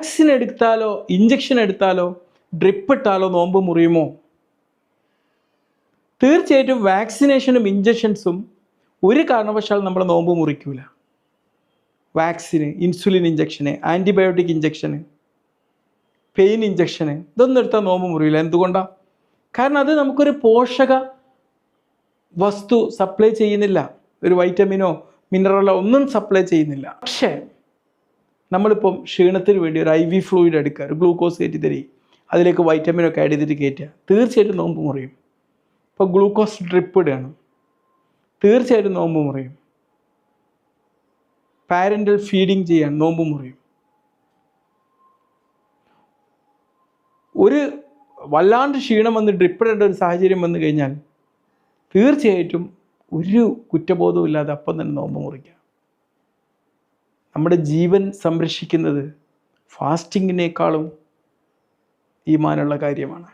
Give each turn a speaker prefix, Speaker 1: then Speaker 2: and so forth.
Speaker 1: Vaccine എടുത്താലോ injection എടുത്താലോ drip ഇട്ടാലോ നോമ്പ് മുറിയുമോ? തീർച്ചയായിട്ടും വാക്സിനേഷനും ഇഞ്ചക്ഷൻസും ഒരു കാരണവശാലും നമ്മൾ നോമ്പ് മുറിക്കൂല. വാക്സിന്, ഇൻസുലിൻ ഇഞ്ചക്ഷന്, ആൻറ്റിബയോട്ടിക് ഇഞ്ചക്ഷന്, പെയിൻ ഇഞ്ചക്ഷന്, ഇതൊന്നും എടുത്താൽ നോമ്പ് മുറിയില്ല. എന്തുകൊണ്ടാണ്? കാരണം അത് നമുക്കൊരു പോഷക വസ്തു സപ്ലൈ ചെയ്യുന്നില്ല. ഒരു വൈറ്റമിനോ മിനറലോ ഒന്നും സപ്ലൈ ചെയ്യുന്നില്ല. പക്ഷേ നമ്മളിപ്പം ക്ഷീണത്തിന് വേണ്ടി ഒരു IV ഫ്ലൂയിഡ് എടുക്കുക, ഒരു ഗ്ലൂക്കോസ് കയറ്റി തരിക, അതിലേക്ക് വൈറ്റമിനൊക്കെ ആഡ് ചെയ്തിട്ട് കയറ്റുക, തീർച്ചയായിട്ടും നോമ്പ് മുറിയും. ഇപ്പോൾ ഗ്ലൂക്കോസ് ഡ്രിപ്പ് ഇടുകയാണ്, തീർച്ചയായിട്ടും നോമ്പ് മുറിയും. പാരൻ്റൽ ഫീഡിങ് ചെയ്യാൻ നോമ്പ് മുറിയും. ഒരു വല്ലാണ്ട് ക്ഷീണം വന്ന് ഡ്രിപ്പ് ഇടേണ്ട ഒരു സാഹചര്യം വന്നു കഴിഞ്ഞാൽ തീർച്ചയായിട്ടും ഒരു കുറ്റബോധവും ഇല്ലാതെ അപ്പം തന്നെ നോമ്പ് മുറിക്കുക. നമ്മുടെ ജീവൻ സംരക്ഷിക്കുന്നത് ഫാസ്റ്റിങ്ങിനേക്കാളും ഈമാനുള്ള കാര്യമാണ്.